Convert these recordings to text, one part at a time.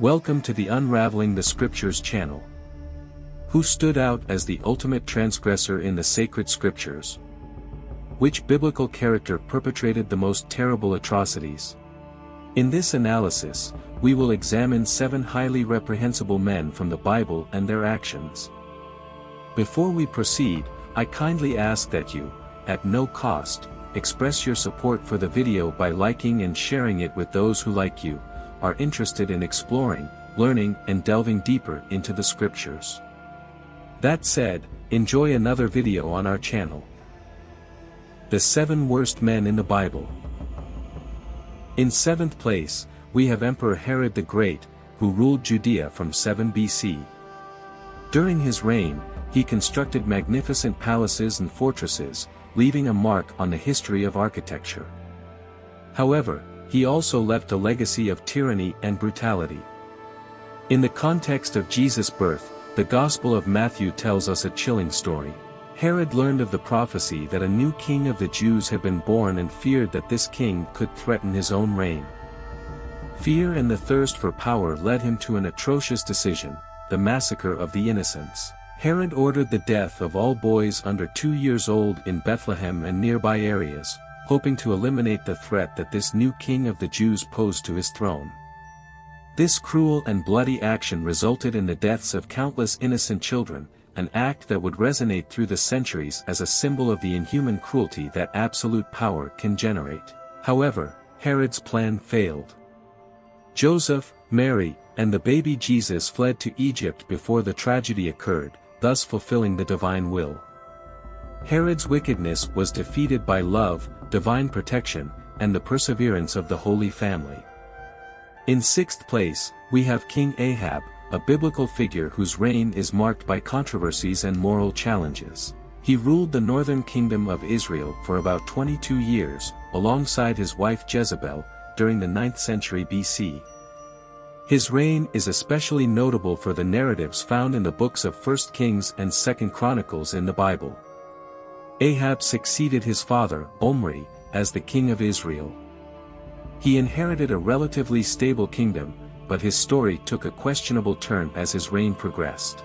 Welcome to the Unraveling the Scriptures channel. Who stood out as the ultimate transgressor in the sacred scriptures? Which biblical character perpetrated the most terrible atrocities? In this analysis, we will examine 7 highly reprehensible men from the Bible and their actions. Before we proceed, I kindly ask that you, at no cost, express your support for the video by liking and sharing it with those who, like you, are interested in exploring, learning, and delving deeper into the scriptures. That said, enjoy another video on our channel. The 7 worst men in the Bible. In 7th place, we have Emperor Herod the Great, who ruled Judea from 7 BC. During his reign, he constructed magnificent palaces and fortresses, leaving a mark on the history of architecture. However, he also left a legacy of tyranny and brutality. In the context of Jesus' birth, the Gospel of Matthew tells us a chilling story. Herod learned of the prophecy that a new king of the Jews had been born and feared that this king could threaten his own reign. Fear and the thirst for power led him to an atrocious decision, the massacre of the innocents. Herod ordered the death of all boys under 2 years old in Bethlehem and nearby areas, hoping to eliminate the threat that this new king of the Jews posed to his throne. This cruel and bloody action resulted in the deaths of countless innocent children, an act that would resonate through the centuries as a symbol of the inhuman cruelty that absolute power can generate. However, Herod's plan failed. Joseph, Mary, and the baby Jesus fled to Egypt before the tragedy occurred, thus fulfilling the divine will. Herod's wickedness was defeated by love, divine protection, and the perseverance of the Holy Family. In 6th place, we have King Ahab, a biblical figure whose reign is marked by controversies and moral challenges. He ruled the northern kingdom of Israel for about 22 years, alongside his wife Jezebel, during the 9th century BC. His reign is especially notable for the narratives found in the books of 1 Kings and 2 Chronicles in the Bible. Ahab succeeded his father, Omri, as the king of Israel. He inherited a relatively stable kingdom, but his story took a questionable turn as his reign progressed.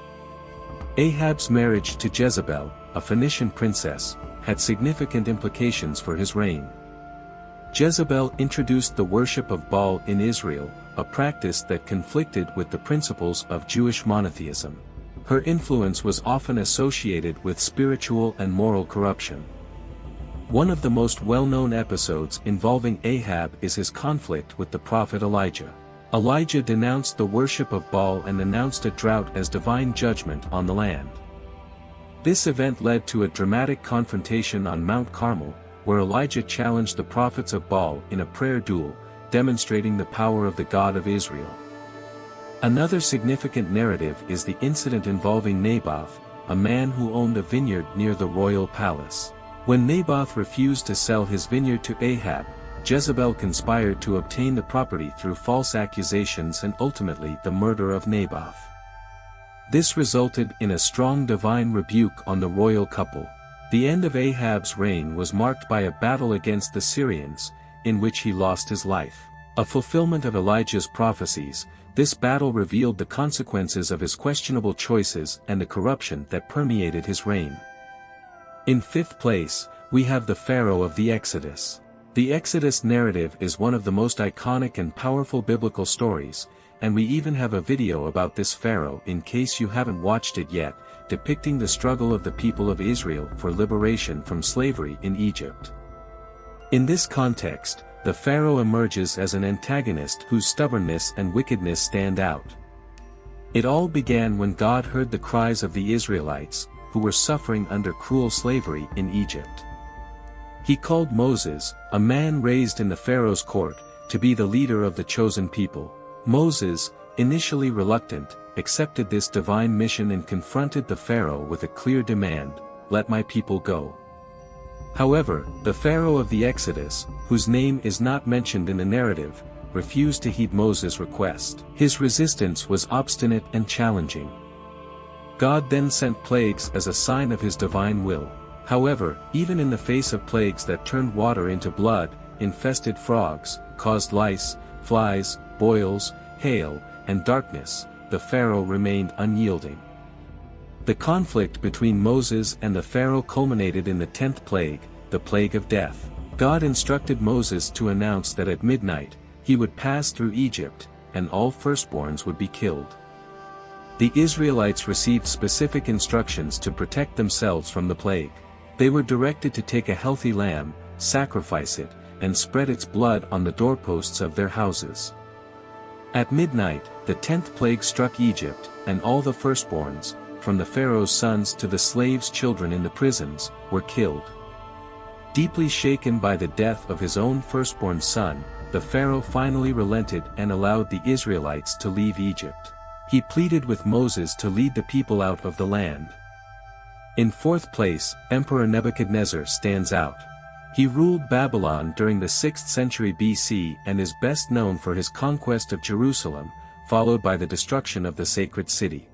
Ahab's marriage to Jezebel, a Phoenician princess, had significant implications for his reign. Jezebel introduced the worship of Baal in Israel, a practice that conflicted with the principles of Jewish monotheism. Her influence was often associated with spiritual and moral corruption. One of the most well-known episodes involving Ahab is his conflict with the prophet Elijah. Elijah denounced the worship of Baal and announced a drought as divine judgment on the land. This event led to a dramatic confrontation on Mount Carmel, where Elijah challenged the prophets of Baal in a prayer duel, demonstrating the power of the God of Israel. Another significant narrative is the incident involving Naboth, a man who owned a vineyard near the royal palace. When Naboth refused to sell his vineyard to Ahab, Jezebel conspired to obtain the property through false accusations and ultimately the murder of Naboth. This resulted in a strong divine rebuke on the royal couple. The end of Ahab's reign was marked by a battle against the Syrians, in which he lost his life. A fulfillment of Elijah's prophecies, this battle revealed the consequences of his questionable choices and the corruption that permeated his reign. In 5th place, we have the Pharaoh of the Exodus. The Exodus narrative is one of the most iconic and powerful biblical stories, and we even have a video about this pharaoh in case you haven't watched it yet, depicting the struggle of the people of Israel for liberation from slavery in Egypt. In this context, the pharaoh emerges as an antagonist whose stubbornness and wickedness stand out. It all began when God heard the cries of the Israelites, who were suffering under cruel slavery in Egypt. He called Moses, a man raised in the pharaoh's court, to be the leader of the chosen people. Moses, initially reluctant, accepted this divine mission and confronted the pharaoh with a clear demand: "Let my people go." However, the Pharaoh of the Exodus, whose name is not mentioned in the narrative, refused to heed Moses' request. His resistance was obstinate and challenging. God then sent plagues as a sign of his divine will. However, even in the face of plagues that turned water into blood, infested frogs, caused lice, flies, boils, hail, and darkness, the Pharaoh remained unyielding. The conflict between Moses and the Pharaoh culminated in the 10th plague, the plague of death. God instructed Moses to announce that at midnight, he would pass through Egypt, and all firstborns would be killed. The Israelites received specific instructions to protect themselves from the plague. They were directed to take a healthy lamb, sacrifice it, and spread its blood on the doorposts of their houses. At midnight, the 10th plague struck Egypt, and all the firstborns, from the Pharaoh's sons to the slaves' children in the prisons, were killed. Deeply shaken by the death of his own firstborn son, the Pharaoh finally relented and allowed the Israelites to leave Egypt. He pleaded with Moses to lead the people out of the land. In fourth place, Emperor Nebuchadnezzar stands out. He ruled Babylon during the 6th century BC and is best known for his conquest of Jerusalem, followed by the destruction of the sacred city.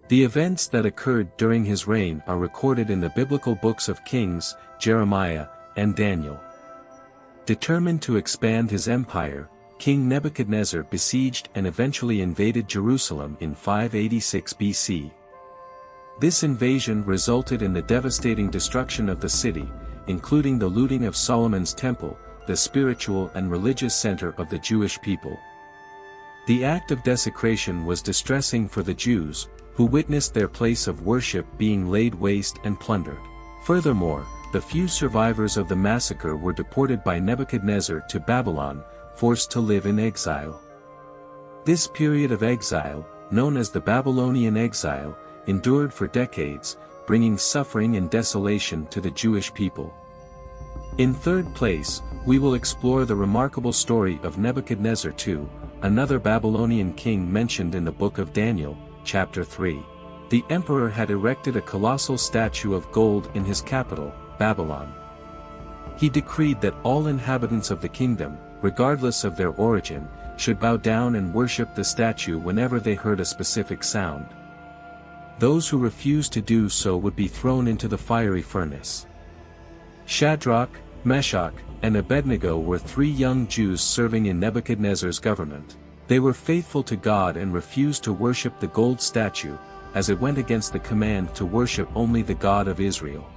The events that occurred during his reign are recorded in the biblical books of Kings, Jeremiah, and Daniel. Determined to expand his empire, King Nebuchadnezzar besieged and eventually invaded Jerusalem in 586 BC. This invasion resulted in the devastating destruction of the city, including the looting of Solomon's temple, the spiritual and religious center of the Jewish people. The act of desecration was distressing for the Jews, who witnessed their place of worship being laid waste and plundered. Furthermore, the few survivors of the massacre were deported by Nebuchadnezzar to Babylon, forced to live in exile. This period of exile, known as the Babylonian exile, endured for decades, bringing suffering and desolation to the Jewish people. In third place, we will explore the remarkable story of Nebuchadnezzar II, another Babylonian king mentioned in the book of Daniel, chapter 3. The emperor had erected a colossal statue of gold in his capital, Babylon. He decreed that all inhabitants of the kingdom, regardless of their origin, should bow down and worship the statue whenever they heard a specific sound. Those who refused to do so would be thrown into the fiery furnace. Shadrach, Meshach, and Abednego were 3 young Jews serving in Nebuchadnezzar's government. They were faithful to God and refused to worship the gold statue, as it went against the command to worship only the God of Israel.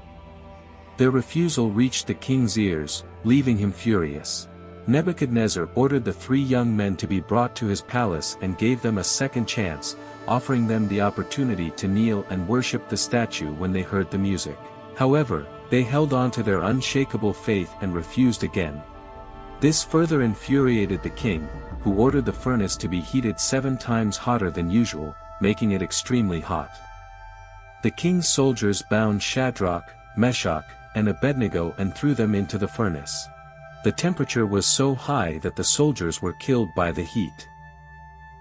Their refusal reached the king's ears, leaving him furious. Nebuchadnezzar ordered the 3 young men to be brought to his palace and gave them a second chance, offering them the opportunity to kneel and worship the statue when they heard the music. However, they held on to their unshakable faith and refused again. This further infuriated the king, who ordered the furnace to be heated 7 times hotter than usual, making it extremely hot. The king's soldiers bound Shadrach, Meshach, and Abednego and threw them into the furnace. The temperature was so high that the soldiers were killed by the heat.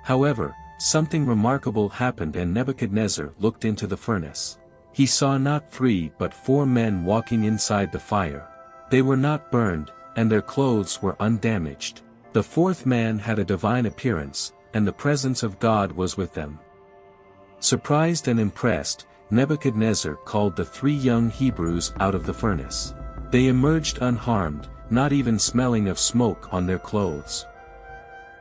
However, something remarkable happened and Nebuchadnezzar looked into the furnace. He saw not 3 but 4 men walking inside the fire. They were not burned, and their clothes were undamaged. The 4th man had a divine appearance, and the presence of God was with them. Surprised and impressed, Nebuchadnezzar called the 3 young Hebrews out of the furnace. They emerged unharmed, not even smelling of smoke on their clothes.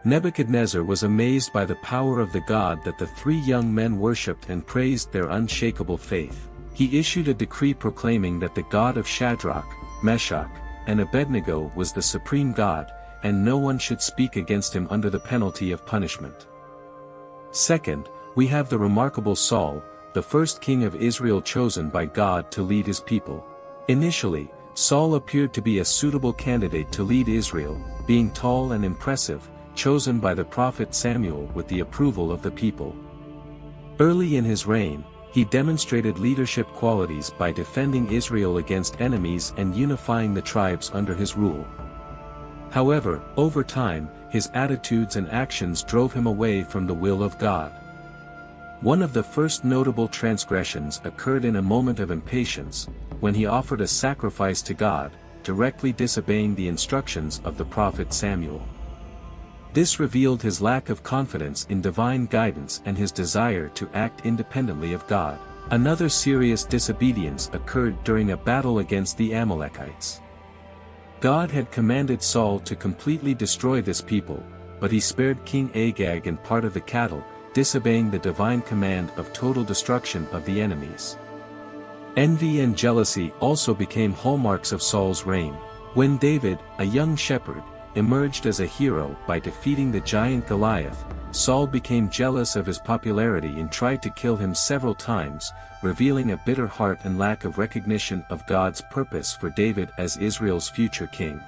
Nebuchadnezzar was amazed by the power of the God that the 3 young men worshipped and praised their unshakable faith. He issued a decree proclaiming that the God of Shadrach, Meshach, and Abednego was the supreme God, and no one should speak against him under the penalty of punishment. Second, we have the remarkable Saul, the first king of Israel chosen by God to lead his people. Initially, Saul appeared to be a suitable candidate to lead Israel, being tall and impressive, chosen by the prophet Samuel with the approval of the people. Early in his reign, he demonstrated leadership qualities by defending Israel against enemies and unifying the tribes under his rule. However, over time, his attitudes and actions drove him away from the will of God. One of the first notable transgressions occurred in a moment of impatience, when he offered a sacrifice to God, directly disobeying the instructions of the prophet Samuel. This revealed his lack of confidence in divine guidance and his desire to act independently of God. Another serious disobedience occurred during a battle against the Amalekites. God had commanded Saul to completely destroy this people, but he spared King Agag and part of the cattle, disobeying the divine command of total destruction of the enemies. Envy and jealousy also became hallmarks of Saul's reign. When David, a young shepherd, emerged as a hero by defeating the giant Goliath, Saul became jealous of his popularity and tried to kill him several times, revealing a bitter heart and lack of recognition of God's purpose for David as Israel's future king.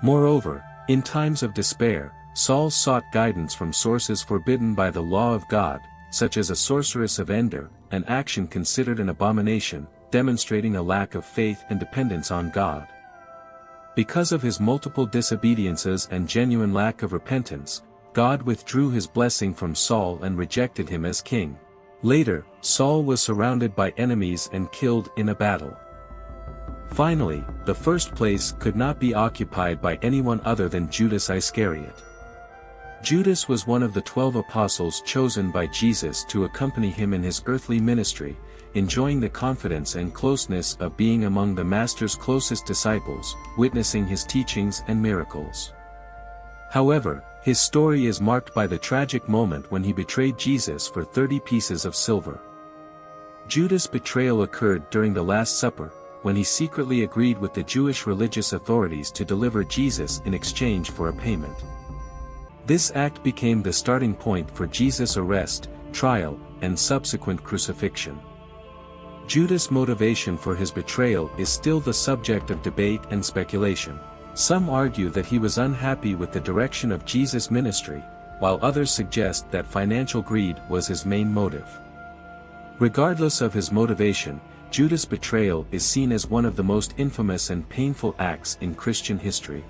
Moreover, in times of despair, Saul sought guidance from sources forbidden by the law of God, such as a sorceress of Endor, an action considered an abomination, demonstrating a lack of faith and dependence on God. Because of his multiple disobediences and genuine lack of repentance, God withdrew his blessing from Saul and rejected him as king. Later, Saul was surrounded by enemies and killed in a battle. Finally, the first place could not be occupied by anyone other than Judas Iscariot. Judas was one of the 12 apostles chosen by Jesus to accompany him in his earthly ministry, enjoying the confidence and closeness of being among the Master's closest disciples, witnessing his teachings and miracles. However, his story is marked by the tragic moment when he betrayed Jesus for 30 pieces of silver. Judas' betrayal occurred during the Last Supper, when he secretly agreed with the Jewish religious authorities to deliver Jesus in exchange for a payment. This act became the starting point for Jesus' arrest, trial, and subsequent crucifixion. Judas' motivation for his betrayal is still the subject of debate and speculation. Some argue that he was unhappy with the direction of Jesus' ministry, while others suggest that financial greed was his main motive. Regardless of his motivation, Judas' betrayal is seen as one of the most infamous and painful acts in Christian history.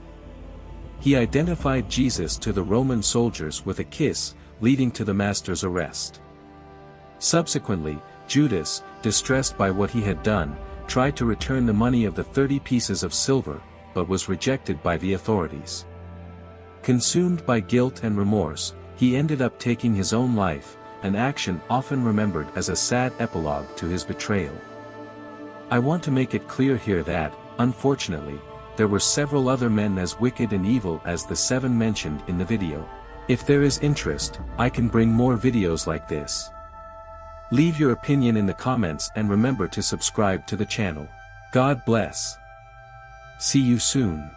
He identified Jesus to the Roman soldiers with a kiss, leading to the Master's arrest. Subsequently, Judas, distressed by what he had done, tried to return the money of the 30 pieces of silver, but was rejected by the authorities. Consumed by guilt and remorse, he ended up taking his own life, an action often remembered as a sad epilogue to his betrayal. I want to make it clear here that, unfortunately, there were several other men as wicked and evil as the 7 mentioned in the video. If there is interest, I can bring more videos like this. Leave your opinion in the comments and remember to subscribe to the channel. God bless. See you soon.